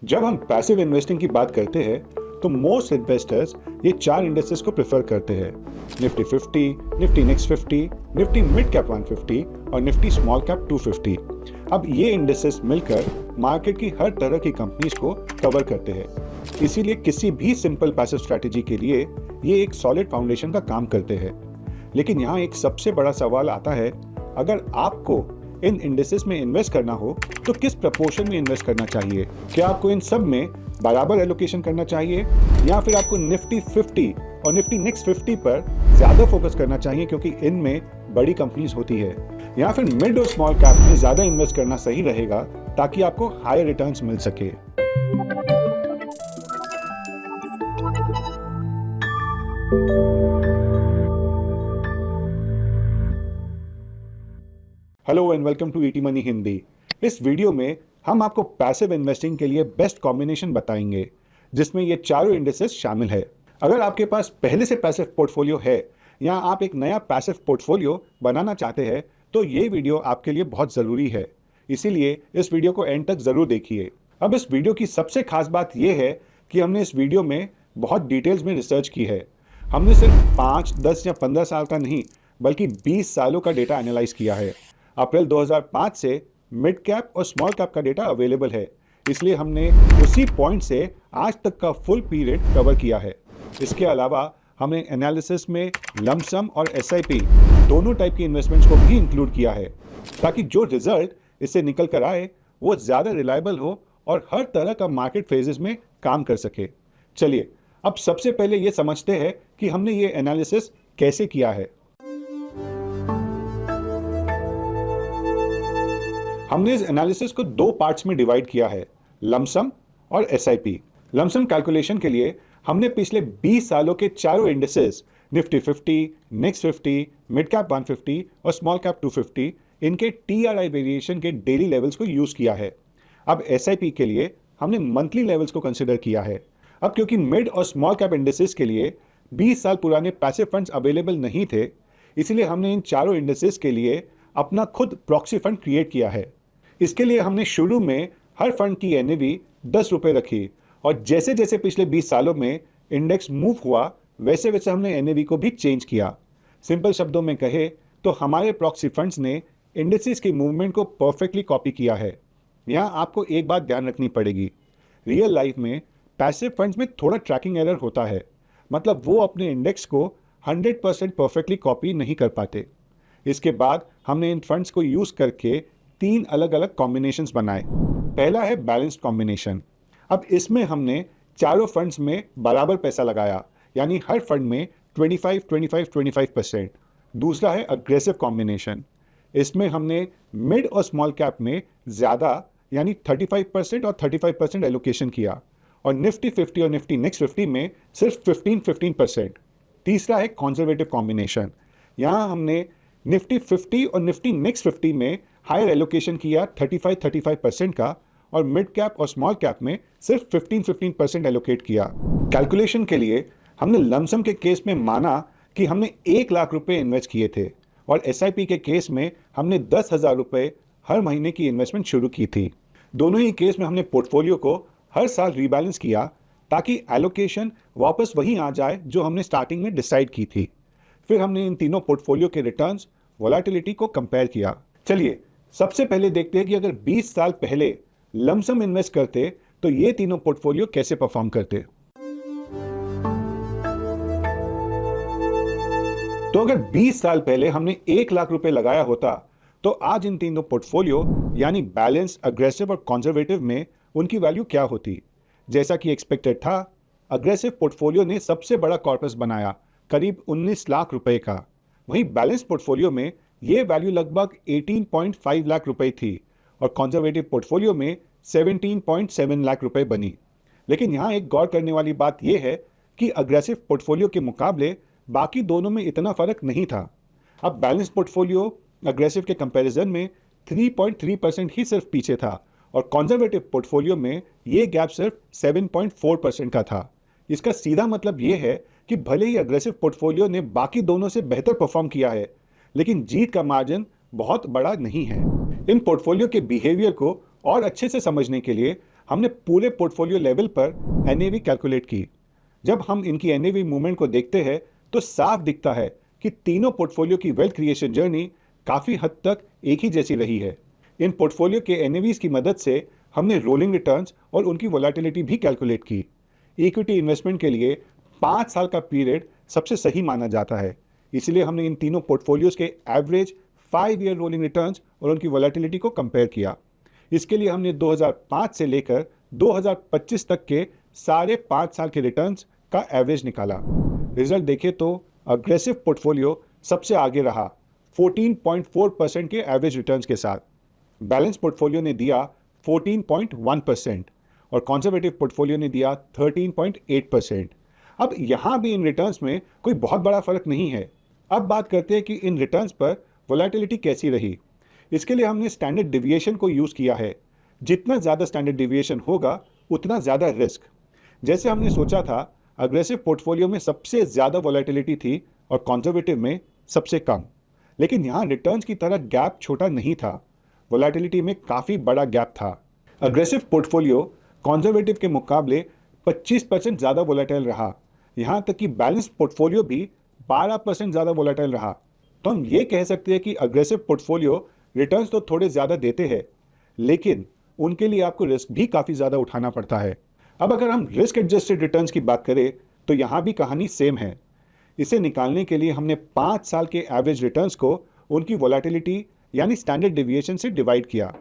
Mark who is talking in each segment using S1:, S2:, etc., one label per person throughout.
S1: जब हम passive investing की बात करते हैं तो मोस्ट इन्वेस्टर्स ये चार इंडेक्सेस को प्रेफर करते हैं। Nifty 50, Nifty next 50, Nifty mid cap 150 और निफ्टी स्मॉल कैप 250। अब ये इंडेक्सेस मिलकर मार्केट की हर तरह की कंपनीज को कवर करते हैं। इसीलिए किसी भी सिंपल पैसिव स्ट्रैटेजी के लिए ये एक सॉलिड फाउंडेशन का काम करते हैं। लेकिन यहाँ एक सबसे बड़ा सवाल आता है, अगर आपको इन इंडेक्सेस में इन्वेस्ट करना हो तो किस प्रपोर्शन में इन्वेस्ट करना चाहिए? क्या आपको इन सब में बराबर एलोकेशन करना चाहिए या फिर आपको निफ्टी 50 और निफ्टी नेक्स्ट 50 पर ज्यादा फोकस करना चाहिए क्योंकि इनमें बड़ी कंपनीज होती है, या फिर मिड और स्मॉल कैप में ज्यादा इन्वेस्ट करना सही रहेगा ताकि आपको हायर रिटर्न्स मिल सके? Hello and welcome to ET money Hindi. इस वीडियो में हम आपको पैसिव इन्वेस्टिंग के लिए बेस्ट कॉम्बिनेशन बताएंगे जिसमें ये चारों इंडेक्सेस शामिल है। अगर आपके पास पहले से पैसिव पोर्टफोलियो है या आप एक नया पैसिव पोर्टफोलियो बनाना चाहते हैं तो ये वीडियो आपके लिए बहुत ज़रूरी है, इसीलिए इस वीडियो को एंड तक ज़रूर देखिए। अब इस वीडियो की सबसे खास बात यह है कि हमने इस वीडियो में बहुत डिटेल्स में रिसर्च की है। हमने सिर्फ 5, 10 या 15 साल का नहीं बल्कि 20 सालों का डेटा एनालाइज किया है। अप्रैल 2005 से मिड कैप और स्मॉल कैप का डेटा अवेलेबल है, इसलिए हमने उसी पॉइंट से आज तक का फुल पीरियड कवर किया है। इसके अलावा हमने एनालिसिस में लमसम और एसआईपी दोनों टाइप की इन्वेस्टमेंट्स को भी इंक्लूड किया है ताकि जो रिजल्ट इससे निकल कर आए वो ज़्यादा रिलायबल हो और हर तरह का मार्केट फेजेस में काम कर सके। चलिए अब सबसे पहले ये समझते हैं कि हमने ये एनालिसिस कैसे किया है। हमने इस एनालिसिस को दो पार्ट्स में डिवाइड किया है, लमसम और एसआईपी। लमसम कैलकुलेशन के लिए हमने पिछले 20 सालों के चारों indexes Nifty 50, next 50, mid cap 150 और स्मॉल कैप 250 इनके टीआरआई वेरिएशन के डेली लेवल्स को यूज किया है। अब एसआईपी के लिए हमने मंथली लेवल्स को कंसिडर किया है। अब क्योंकि मिड और स्मॉल कैप इंडेक्सेस के लिए 20 साल पुराने पैसिव फंड्स अवेलेबल नहीं थे, इसलिए हमने इन चारों इंडेक्सेस के लिए अपना खुद प्रॉक्सी फंड क्रिएट किया है। इसके लिए हमने शुरू में हर फंड की एनएवी 10 रुपये रखी और जैसे जैसे पिछले 20 सालों में इंडेक्स मूव हुआ वैसे वैसे हमने एनएवी को भी चेंज किया। सिंपल शब्दों में कहे तो हमारे प्रॉक्सी फंड्स ने इंडेक्सेस की मूवमेंट को परफेक्टली कॉपी किया है। यहाँ आपको एक बात ध्यान रखनी पड़ेगी, रियल लाइफ में पैसिव फंड्स में थोड़ा ट्रैकिंग एरर होता है, मतलब वो अपने इंडेक्स को 100% परफेक्टली कॉपी नहीं कर पाते। इसके बाद हमने इन फंड्स को यूज करके 3 अलग अलग कॉम्बिनेशंस बनाए। पहला है बैलेंस्ड कॉम्बिनेशन। अब इसमें हमने चारों फंड्स में बराबर पैसा लगाया, यानी हर फंड में 25-25-25%। दूसरा है अग्रेसिव कॉम्बिनेशन। इसमें हमने मिड और स्मॉल कैप में ज़्यादा यानी 35% और 35% एलोकेशन किया और निफ्टी 50 और निफ्टी नेक्स्ट 50 में सिर्फ 15-15%। तीसरा है कॉन्जर्वेटिव कॉम्बिनेशन। यहाँ हमने निफ्टी 50 और निफ्टी नेक्स्ट 50 में हायर एलोकेशन किया 35-35% का और मिड कैप और स्मॉल कैप में सिर्फ 15-15% एलोकेट किया। कैलकुलेशन के लिए हमने लमसम के केस में माना कि हमने 1 लाख रुपए इन्वेस्ट किए थे और एसआईपी के केस में हमने 10,000 रुपए हर महीने की इन्वेस्टमेंट शुरू की थी। दोनों ही केस में हमने पोर्टफोलियो को हर साल रीबैलेंस किया ताकि एलोकेशन वापस वहीं आ जाए जो हमने स्टार्टिंग में डिसाइड की थी। फिर हमने इन तीनों पोर्टफोलियो के रिटर्न्स, वोलेटिलिटी को कंपेयर किया। चलिए सबसे पहले देखते हैं कि अगर 20 साल पहले लमसम इन्वेस्ट करते तो ये तीनों पोर्टफोलियो कैसे परफॉर्म करते। तो अगर 20 साल पहले हमने 1 लाख रुपए लगाया होता तो आज इन तीनों पोर्टफोलियो यानी बैलेंस, अग्रेसिव और कंजर्वेटिव में उनकी वैल्यू क्या होती। जैसा कि एक्सपेक्टेड था, अग्रेसिव पोर्टफोलियो ने सबसे बड़ा कॉर्पस बनाया, करीब 19 लाख रुपए का। वहीं बैलेंस पोर्टफोलियो में ये वैल्यू लगभग 18.5 लाख रुपए थी और कंजर्वेटिव पोर्टफोलियो में 17.7 लाख रुपए बनी। लेकिन यहाँ एक गौर करने वाली बात यह है कि अग्रेसिव पोर्टफोलियो के मुकाबले बाकी दोनों में इतना फर्क नहीं था। अब बैलेंस पोर्टफोलियो अग्रेसिव के कंपैरिजन में 3.3% ही सिर्फ पीछे था और कंजर्वेटिव पोर्टफोलियो में ये गैप सिर्फ 7.4% का था। इसका सीधा मतलब ये है कि भले ही अग्रेसिव पोर्टफोलियो ने बाकी दोनों से बेहतर परफॉर्म किया है, लेकिन जीत का मार्जिन बहुत बड़ा नहीं है। इन पोर्टफोलियो के बिहेवियर को और अच्छे से समझने के लिए हमने पूरे पोर्टफोलियो लेवल पर एनएवी कैलकुलेट की। जब हम इनकी एनएवी मूवमेंट को देखते हैं तो साफ दिखता है कि तीनों पोर्टफोलियो की वेल्थ क्रिएशन जर्नी काफ़ी हद तक एक ही जैसी रही है। इन पोर्टफोलियो के एनएवीज की मदद से हमने रोलिंग रिटर्न्स और उनकी वोलेटिलिटी भी कैलकुलेट की। इक्विटी इन्वेस्टमेंट के लिए 5 साल का पीरियड सबसे सही माना जाता है, इसलिए हमने इन तीनों पोर्टफोलियोज के एवरेज 5 ईयर रोलिंग रिटर्न्स और उनकी वोलेटिलिटी को कंपेयर किया। इसके लिए हमने 2005 से लेकर 2025 तक के सारे 5 साल के रिटर्न्स का एवरेज निकाला। रिजल्ट देखें तो अग्रेसिव पोर्टफोलियो सबसे आगे रहा 14.4% के एवरेज रिटर्न्स के साथ। बैलेंस पोर्टफोलियो ने दिया 14.1% और कंजर्वेटिव पोर्टफोलियो ने दिया 13.8%। अब यहाँ भी इन रिटर्न्स में कोई बहुत बड़ा फर्क नहीं है। अब बात करते हैं कि इन रिटर्न्स पर वोलेटिलिटी कैसी रही। इसके लिए हमने स्टैंडर्ड डिविएशन को यूज़ किया है। जितना ज़्यादा स्टैंडर्ड डिविएशन होगा उतना ज़्यादा रिस्क। जैसे हमने सोचा था, अग्रेसिव पोर्टफोलियो में सबसे ज़्यादा वोलेटिलिटी थी और कंजर्वेटिव में सबसे कम, लेकिन यहाँ रिटर्न्स की तरह गैप छोटा नहीं था, वोलेटिलिटी में काफ़ी बड़ा गैप था। अग्रेसिव पोर्टफोलियो कंजर्वेटिव के मुकाबले 25% ज़्यादा वोलेटाइल रहा, यहाँ तक कि बैलेंस पोर्टफोलियो भी 12% ज़्यादा वोलेटाइल रहा। तो हम ये कह सकते हैं कि अग्रेसिव पोर्टफोलियो रिटर्न्स तो थोड़े ज़्यादा देते हैं, लेकिन उनके लिए आपको रिस्क भी काफ़ी ज़्यादा उठाना पड़ता है। अब अगर हम रिस्क एडजस्टेड रिटर्न्स की बात करें तो यहाँ भी कहानी सेम है। इसे निकालने के लिए हमने 5 साल के एवरेज रिटर्न्स को उनकी वोलेटिलिटी यानी स्टैंडर्ड डिविएशन से डिवाइड किया।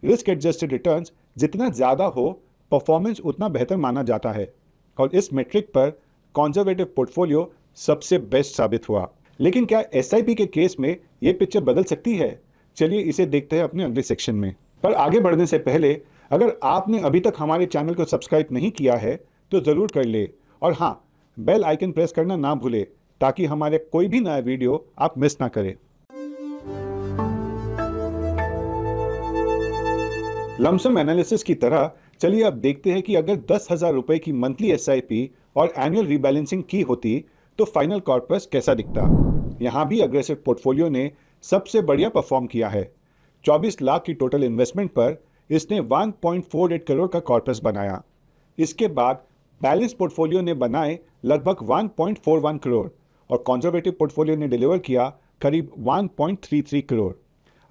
S1: रिस्क एडजस्टेड रिटर्न्स जितना ज़्यादा हो, परफॉर्मेंस उतना बेहतर माना जाता है और इस मेट्रिक पर कंजर्वेटिव पोर्टफोलियो सबसे बेस्ट साबित हुआ। लेकिन क्या एसआईपी के केस में ये पिक्चर बदल सकती है? चलिए इसे देखते हैं अपने अगले सेक्शन में। पर आगे बढ़ने से पहले अगर आपने अभी तक हमारे चैनल को सब्सक्राइब नहीं किया है तो ज़रूर कर ले, और हाँ, बेल आइकन प्रेस करना ना भूले ताकि हमारे कोई भी नया वीडियो आप मिस ना करें। लमसम एनालिसिस की तरह चलिए अब देखते हैं कि अगर 10,000 रुपए की मंथली एसआईपी और एनुअल रीबैलेंसिंग की होती तो फाइनल कॉर्पस कैसा दिखता। यहाँ भी अग्रेसिव पोर्टफोलियो ने सबसे बढ़िया परफॉर्म किया है। 24 लाख की टोटल इन्वेस्टमेंट पर इसने 1.48 करोड़ का कॉर्पस बनाया। इसके बाद बैलेंस पोर्टफोलियो ने बनाए लगभग 1.41 करोड़ और कंजर्वेटिव पोर्टफोलियो ने डिलीवर किया करीब 1.33 करोड़।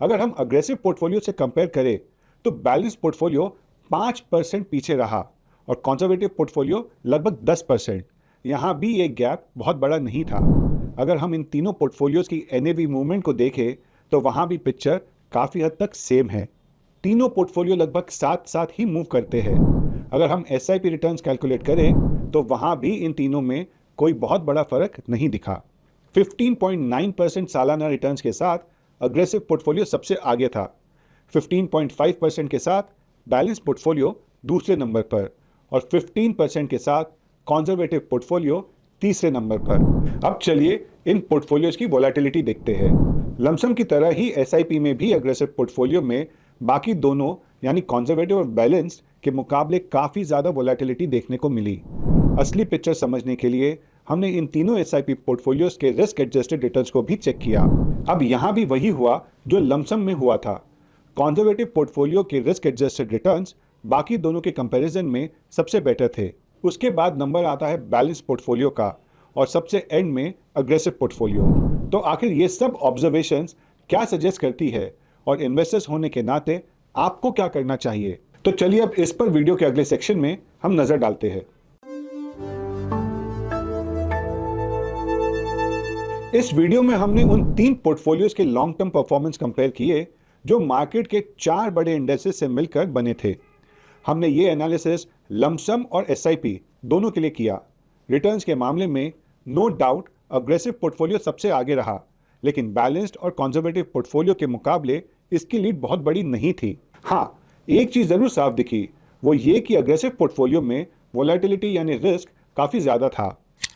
S1: अगर हम अग्रेसिव पोर्टफोलियो से कंपेयर करें तो बैलेंस पोर्टफोलियो 5% पीछे रहा और कंजर्वेटिव पोर्टफोलियो लगभग 10%। यहाँ भी ये गैप बहुत बड़ा नहीं था। अगर हम इन तीनों पोर्टफोलियोज की एनएवी मूवमेंट को देखें तो वहाँ भी पिक्चर काफ़ी हद तक सेम है। तीनों पोर्टफोलियो लगभग साथ साथ ही मूव करते हैं। अगर हम एसआईपी रिटर्न्स कैलकुलेट करें तो वहाँ भी इन तीनों में कोई बहुत बड़ा फर्क नहीं दिखा। 15.9% सालाना रिटर्न्स के साथ अग्रेसिव पोर्टफोलियो सबसे आगे था। 15.5% के साथ बैलेंस पोर्टफोलियो दूसरे नंबर पर और 15% के साथ कंजर्वेटिव पोर्टफोलियो तीसरे नंबर पर। अब चलिए इन पोर्टफोलियोज की वोलेटिलिटी देखते हैं। लमसम की तरह ही एसआईपी में भी अग्रेसिव पोर्टफोलियो में बाकी दोनों यानी कंजर्वेटिव और बैलेंस्ड के मुकाबले काफ़ी ज़्यादा वोलेटिलिटी देखने को मिली। असली पिक्चर समझने के लिए हमने इन तीनों एसआईपी पोर्टफोलियोज के रिस्क एडजस्टेड रिटर्न्स को भी चेक किया। अब यहाँ भी वही हुआ जो लमसम में हुआ था। कंजर्वेटिव पोर्टफोलियो के रिस्क एडजस्टेड रिटर्न्स बाकी दोनों के कंपैरिजन में सबसे बेटर थे। उसके बाद नंबर आता है बैलेंस पोर्टफोलियो का और सबसे एंड में अग्रेसिव पोर्टफोलियो। तो आखिर ये सब ऑब्जर्वेशंस क्या सजेस्ट करती है और इन्वेस्टर्स होने के नाते आपको क्या करना चाहिए? तो चलिए अब इस पर वीडियो के अगले सेक्शन में हम नजर डालते हैं। इस वीडियो में हमने उन 3 पोर्टफोलियोज के लॉन्ग टर्म परफॉर्मेंस कंपेयर किए जो मार्केट के 4 बड़े इंडेक्सेस से मिलकर बने थे। हमने ये एनालिसिस लमसम और एसआईपी दोनों के लिए किया। रिटर्न्स के मामले में नो डाउट अग्रेसिव पोर्टफोलियो सबसे आगे रहा, लेकिन बैलेंस्ड और कंजर्वेटिव पोर्टफोलियो के मुकाबले इसकी लीड बहुत बड़ी नहीं थी। हाँ, एक चीज़ ज़रूर साफ दिखी, वो ये कि अग्रेसिव पोर्टफोलियो में वोलेटिलिटी यानी रिस्क काफ़ी ज़्यादा था।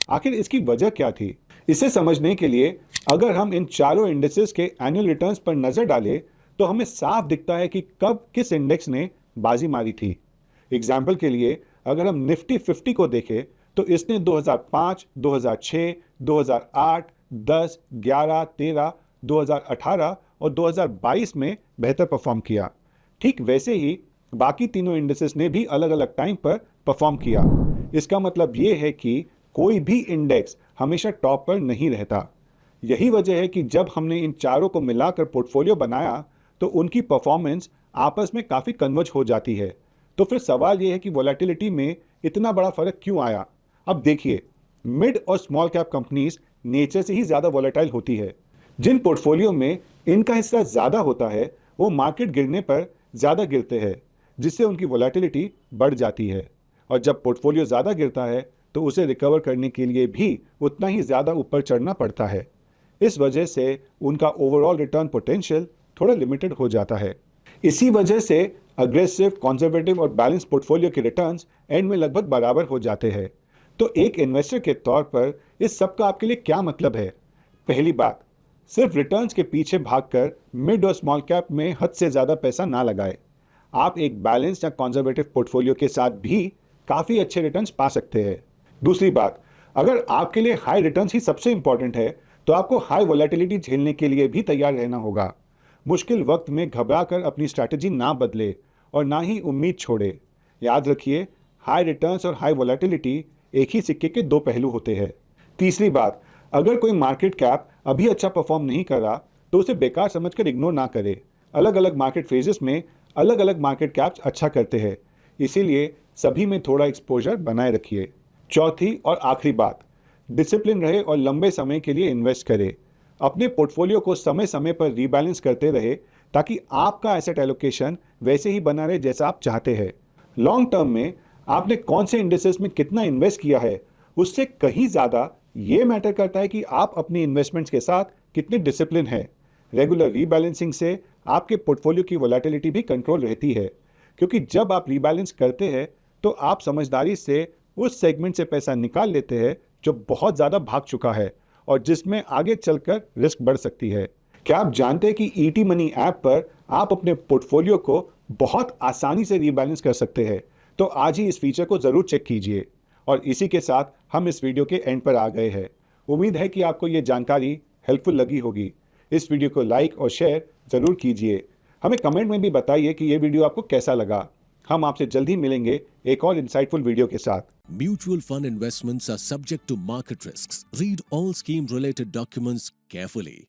S1: आखिर इसकी वजह क्या थी? इसे समझने के लिए अगर हम इन चारों इंडेक्सेस के एनुअल रिटर्न्स पर नज़र डालें तो हमें साफ दिखता है कि कब किस इंडेक्स ने बाजी मारी थी। एग्जाम्पल के लिए अगर हम निफ्टी 50 को देखें तो इसने 2005, 2006, 2008, 10, 11, 13, 2018 और 2022 में बेहतर परफॉर्म किया। ठीक वैसे ही बाकी तीनों इंडेक्सेस ने भी अलग अलग टाइम पर परफॉर्म किया। इसका मतलब ये है कि कोई भी इंडेक्स हमेशा टॉप पर नहीं रहता। यही वजह है कि जब हमने इन चारों को मिलाकर पोर्टफोलियो बनाया तो उनकी परफॉर्मेंस आपस में काफ़ी कन्वर्ज हो जाती है। तो फिर सवाल ये है कि वोलेटिलिटी में इतना बड़ा फर्क क्यों आया। अब देखिए, मिड और स्मॉल कैप कंपनीज नेचर से ही ज़्यादा वोलेटाइल होती है। जिन पोर्टफोलियो में इनका हिस्सा ज़्यादा होता है वो मार्केट गिरने पर ज़्यादा गिरते हैं, जिससे उनकी वोलेटिलिटी बढ़ जाती है। और जब पोर्टफोलियो ज़्यादा गिरता है तो उसे रिकवर करने के लिए भी उतना ही ज़्यादा ऊपर चढ़ना पड़ता है। इस वजह से उनका ओवरऑल रिटर्न पोटेंशियल थोड़ा लिमिटेड हो जाता है। इसी वजह से अग्रेसिव, कंजर्वेटिव और बैलेंस पोर्टफोलियो के रिटर्न्स एंड में लगभग बराबर हो जाते हैं। तो एक इन्वेस्टर के तौर पर इस सब का आपके लिए क्या मतलब है? पहली बात, सिर्फ रिटर्न्स के पीछे भागकर मिड और स्मॉल कैप में हद से ज़्यादा पैसा ना लगाए। आप एक बैलेंस या कंजर्वेटिव पोर्टफोलियो के साथ भी काफ़ी अच्छे रिटर्न्स पा सकते हैं। दूसरी बात, अगर आपके लिए हाई रिटर्न्स ही सबसे इंपॉर्टेंट है तो आपको हाई वोलेटिलिटी झेलने के लिए भी तैयार रहना होगा। मुश्किल वक्त में घबराकर अपनी स्ट्रैटेजी ना बदले और ना ही उम्मीद छोड़े। याद रखिए, हाई रिटर्न्स और हाई वोलेटिलिटी एक ही सिक्के के दो पहलू होते हैं। तीसरी बात, अगर कोई मार्केट कैप अभी अच्छा परफॉर्म नहीं कर रहा तो उसे बेकार समझकर इग्नोर ना करे। अलग अलग मार्केट फेजेस में अलग अलग मार्केट कैप्स अच्छा करते हैं, इसीलिए सभी में थोड़ा एक्सपोजर बनाए रखिए। चौथी और आखिरी बात, डिसिप्लिन रहे और लंबे समय के लिए इन्वेस्ट करें। अपने पोर्टफोलियो को समय समय पर रीबैलेंस करते रहे ताकि आपका एसेट एलोकेशन वैसे ही बना रहे जैसा आप चाहते हैं। लॉन्ग टर्म में आपने कौन से इंडेक्सेस में कितना इन्वेस्ट किया है उससे कहीं ज़्यादा ये मैटर करता है कि आप अपनी इन्वेस्टमेंट्स के साथ कितने डिसिप्लिन हैं। रेगुलर रीबैलेंसिंग से आपके पोर्टफोलियो की वोलेटिलिटी भी कंट्रोल रहती है, क्योंकि जब आप रीबैलेंस करते हैं तो आप समझदारी से उस सेगमेंट से पैसा निकाल लेते हैं जो बहुत ज़्यादा भाग चुका है और जिसमें आगे चलकर रिस्क बढ़ सकती है। क्या आप जानते हैं कि ईटी मनी ऐप पर आप अपने पोर्टफोलियो को बहुत आसानी से रीबैलेंस कर सकते हैं? तो आज ही इस फीचर को ज़रूर चेक कीजिए। और इसी के साथ हम इस वीडियो के एंड पर आ गए हैं। उम्मीद है कि आपको ये जानकारी हेल्पफुल लगी होगी। इस वीडियो को लाइक और शेयर ज़रूर कीजिए। हमें कमेंट में भी बताइए कि ये वीडियो आपको कैसा लगा। हम आपसे जल्द ही मिलेंगे एक और इंसाइटफुल वीडियो के साथ।
S2: Mutual fund investments are subject to market risks. Read all scheme related documents carefully.